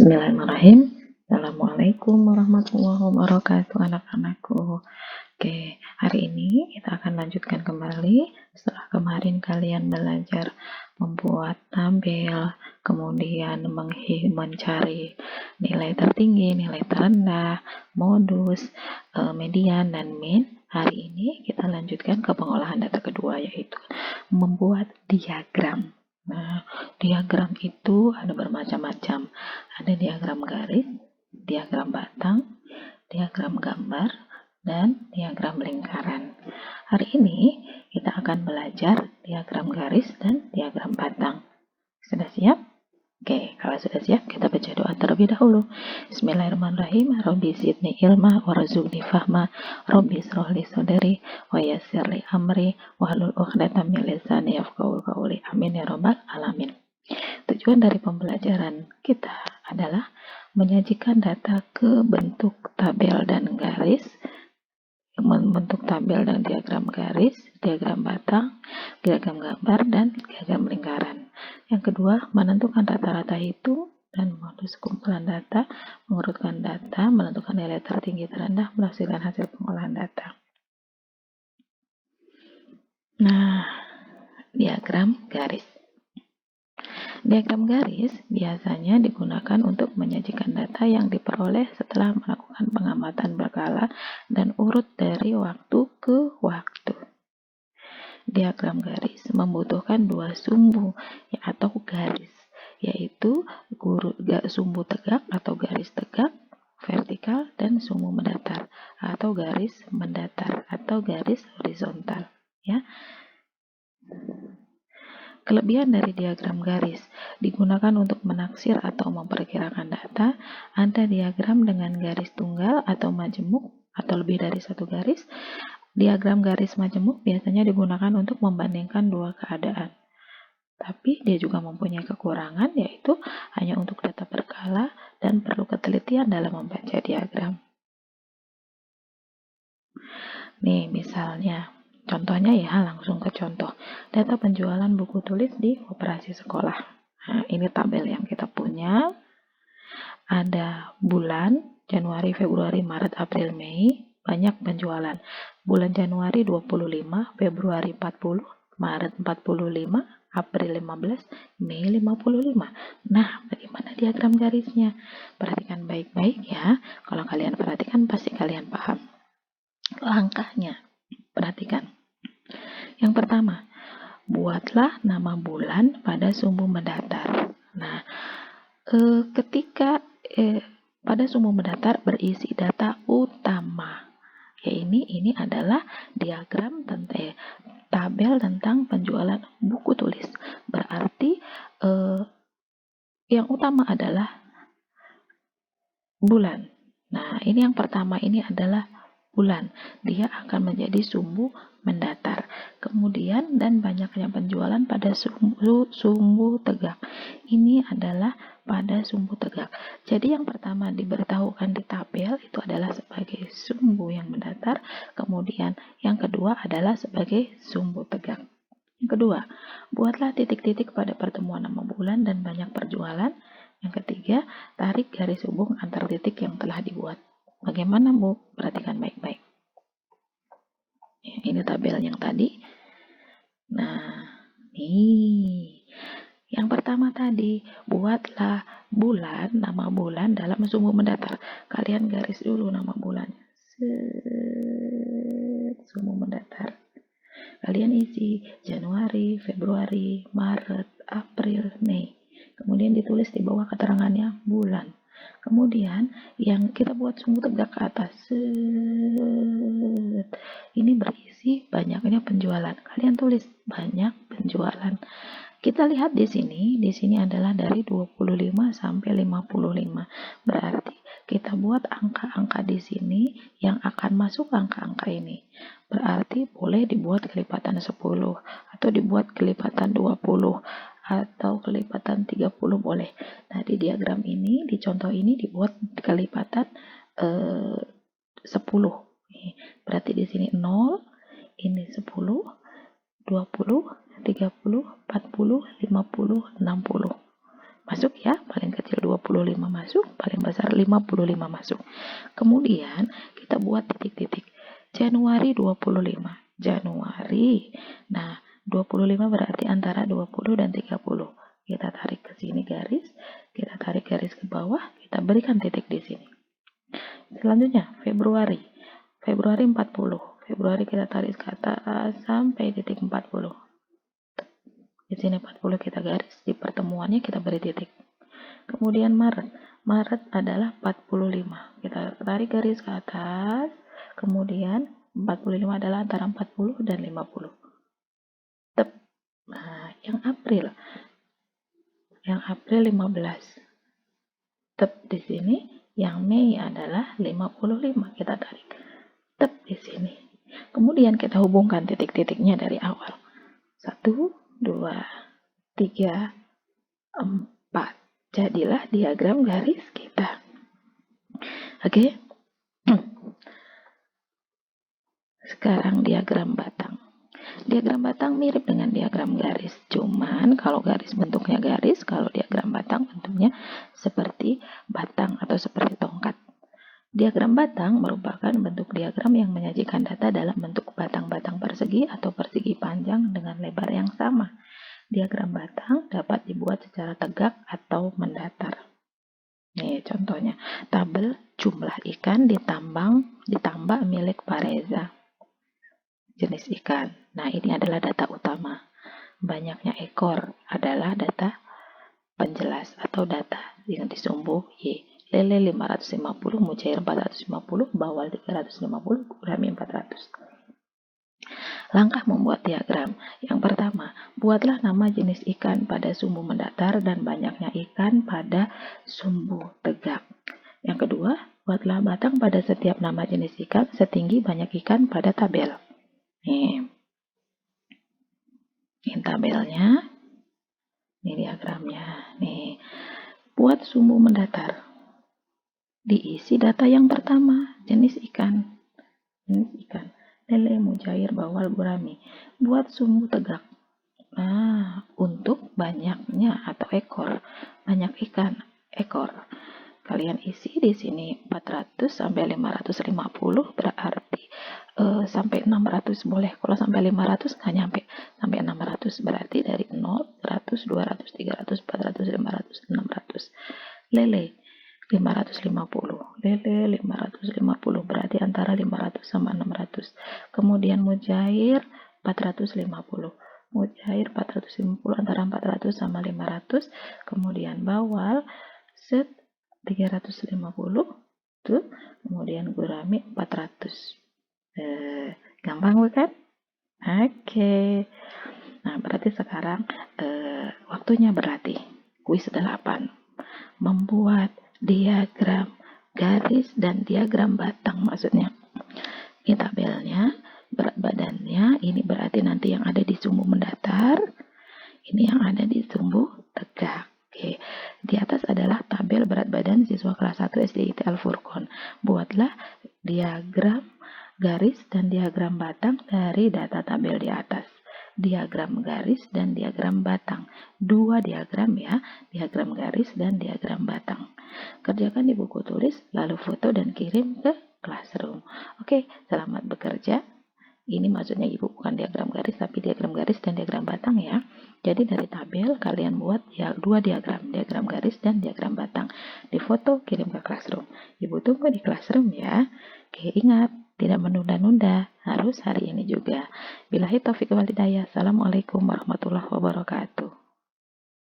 Bismillahirrahmanirrahim. Assalamualaikum warahmatullahi wabarakatuh, anak-anakku. Oke, hari ini kita akan lanjutkan kembali setelah kemarin kalian belajar membuat tabel, kemudian mencari nilai tertinggi, nilai terendah, modus, median, dan min. Hari ini kita lanjutkan ke pengolahan data kedua, yaitu membuat diagram. Nah, diagram itu ada bermacam-macam. Ada diagram garis, diagram batang, diagram gambar, dan diagram lingkaran. Hari ini kita akan belajar diagram garis dan diagram batang. Sudah siap? Oke, kalau sudah siap kita baca doa terlebih dahulu. Bismillahirrahmanirrahim. Rabbi zidni ilma warzuqni fahma. Rabbi israh li sadri wa yassir li amri wahlul 'uqdatam min lisani yafqahu qawli. Amin ya rabbal alamin. Tujuan dari pembelajaran kita adalah menyajikan data ke bentuk tabel dan garis, membentuk tabel dan diagram garis, diagram batang, diagram gambar, dan diagram lingkaran. Yang kedua, menentukan rata-rata hitung dan modus kumpulan data, mengurutkan data, menentukan nilai tertinggi terendah, menghasilkan hasil pengolahan data. Nah, diagram garis. Diagram garis biasanya digunakan untuk menyajikan data yang diperoleh setelah melakukan pengamatan berkala dan urut dari waktu ke waktu. Diagram garis membutuhkan dua sumbu atau garis, yaitu sumbu tegak atau garis tegak vertikal dan sumbu mendatar atau garis mendatar atau garis horizontal, ya. Kelebihan dari diagram garis digunakan untuk menaksir atau memperkirakan data. Ada diagram dengan garis tunggal atau majemuk atau lebih dari satu garis. Diagram garis majemuk biasanya digunakan untuk membandingkan dua keadaan. Tapi dia juga mempunyai kekurangan, yaitu hanya untuk data berkala dan perlu ketelitian dalam membaca diagram. Nih, misalnya, contohnya ya, langsung ke contoh. Data penjualan buku tulis di koperasi sekolah. Nah, ini tabel yang kita punya. Ada bulan, Januari, Februari, Maret, April, Mei. Banyak penjualan. Bulan Januari 25, Februari 40, Maret 45, April 15, Mei 55. Nah, bagaimana diagram garisnya? Perhatikan baik-baik ya. Kalau kalian perhatikan, pasti kalian paham. Langkahnya, perhatikan. Yang pertama, buatlah nama bulan pada sumbu mendatar. Nah, ketika pada sumbu mendatar berisi data utama. Ya, ini adalah diagram tabel tentang penjualan buku tulis. Berarti yang utama adalah bulan. Nah, ini yang pertama ini adalah bulan. Dia akan menjadi sumbu mendatar. Kemudian dan banyaknya penjualan pada sumbu tegak. Ini adalah pada sumbu tegak. Jadi yang pertama diberitahukan di tabel itu adalah sebagai sumbu yang mendatar. Kemudian yang kedua adalah sebagai sumbu tegak. Yang kedua, buatlah titik-titik pada pertemuan nama bulan dan banyak perjualan. Yang ketiga, tarik garis hubung antar titik yang telah dibuat. Bagaimana, Bu? Perhatikan baik-baik. Ya, ini tabel yang tadi. Nah, nih. Yang pertama tadi, buatlah bulan, nama bulan dalam sumbu mendatar. Kalian garis dulu nama bulannya. Sumbu mendatar. Kalian isi Januari, Februari, Maret, April, Mei. Kemudian ditulis di bawah keterangannya bulan. Kemudian yang kita buat sumbu tegak ke atas. Ini berisi banyaknya penjualan. Kalian tulis banyak penjualan. Kita lihat di sini adalah dari 25 sampai 55. Berarti kita buat angka-angka di sini yang akan masuk angka-angka ini. Berarti boleh dibuat kelipatan 10 atau dibuat kelipatan 20 atau kelipatan 30 boleh. Nah, di diagram ini, di contoh ini dibuat kelipatan 10. Berarti di sini 0, ini 10, 20, 30, 40, 50, 60. masuk ya, paling kecil 25 masuk, paling besar 55 masuk. Kemudian kita buat titik-titik. Januari 25, Januari. Nah, 25 berarti antara 20 dan 30. Kita tarik ke sini garis, kita tarik garis ke bawah, kita berikan titik di sini. Selanjutnya, Februari. Februari 40. Februari kita tarik ke atas sampai titik 40. Di sini 40 kita garis, di pertemuannya kita beri titik. Kemudian Maret. Maret adalah 45. Kita tarik garis ke atas, kemudian 45 adalah antara 40 dan 50. Tep. Nah, yang April. Yang April 15. Tep di sini. Yang Mei adalah 55. Kita tarik. Tep di sini. Kemudian kita hubungkan titik-titiknya dari awal. 1, 2, 3, 4. Jadilah diagram garis kita. Oke. Sekarang diagram batang. Diagram batang mirip dengan diagram garis. Cuman kalau garis bentuknya garis, kalau diagram batang bentuknya seperti batang atau seperti tongkat. Diagram batang merupakan bentuk diagram yang menyajikan data dalam bentuk batang-batang persegi atau persegi panjang dengan lebar yang sama. Diagram batang dapat dibuat secara tegak atau mendatar. Nih contohnya, tabel jumlah ikan ditambah milik Pak Reza. Jenis ikan. Nah, ini adalah data utama. Banyaknya ekor adalah data penjelas atau data yang disumbu Y. Lele 550, mujair 450, bawal 350, gurami 400. Langkah membuat diagram. Yang pertama, buatlah nama jenis ikan pada sumbu mendatar dan banyaknya ikan pada sumbu tegak. Yang kedua, buatlah batang pada setiap nama jenis ikan setinggi banyak ikan pada tabel. Nih, ini tabelnya, ini diagramnya. Nih, buat sumbu mendatar. Diisi data yang pertama, jenis ikan. Jenis ikan. Lele, mujair, bawal, gurami. Buat sumbu tegak. Nah, untuk banyaknya atau ekor. Banyak ikan, ekor. Kalian isi di sini 400 sampai 550 berarti sampai 600 boleh. Kalau sampai 500 nggak nyampe. Sampai 600 berarti dari 0, 100, 200, 300, 400, 500, 600. Lele 550. Lele 550 berarti antara 500 sama 600. Kemudian mujair 450. Mujair 450 antara 400 sama 500. Kemudian bawal 350 tuh. Kemudian gurami 400. Gampang bukan? Oke. Nah, berarti sekarang waktunya berlatih. Kuis 8. Membuat diagram garis dan diagram batang maksudnya. Ini tabelnya, berat badannya, ini berarti nanti yang ada di sumbu mendatar, ini yang ada di sumbu tegak. Oke. Di atas adalah tabel berat badan siswa kelas 1 SDIT Al-Furqon. Buatlah diagram garis dan diagram batang dari data tabel di atas. Diagram garis dan diagram batang. 2 diagram ya, diagram garis dan diagram batang. Kerjakan di buku tulis, lalu foto dan kirim ke Classroom. Oke, selamat bekerja. Ini maksudnya Ibu bukan diagram garis, tapi diagram garis dan diagram batang ya. Jadi dari tabel kalian buat ya 2 diagram garis dan diagram batang. Di foto, kirim ke Classroom. Ibu tunggu di Classroom ya. Oke, ingat, tidak menunda-nunda, harus hari ini juga. Billahi taufiq wal hidayah. Assalamualaikum warahmatullahi wabarakatuh.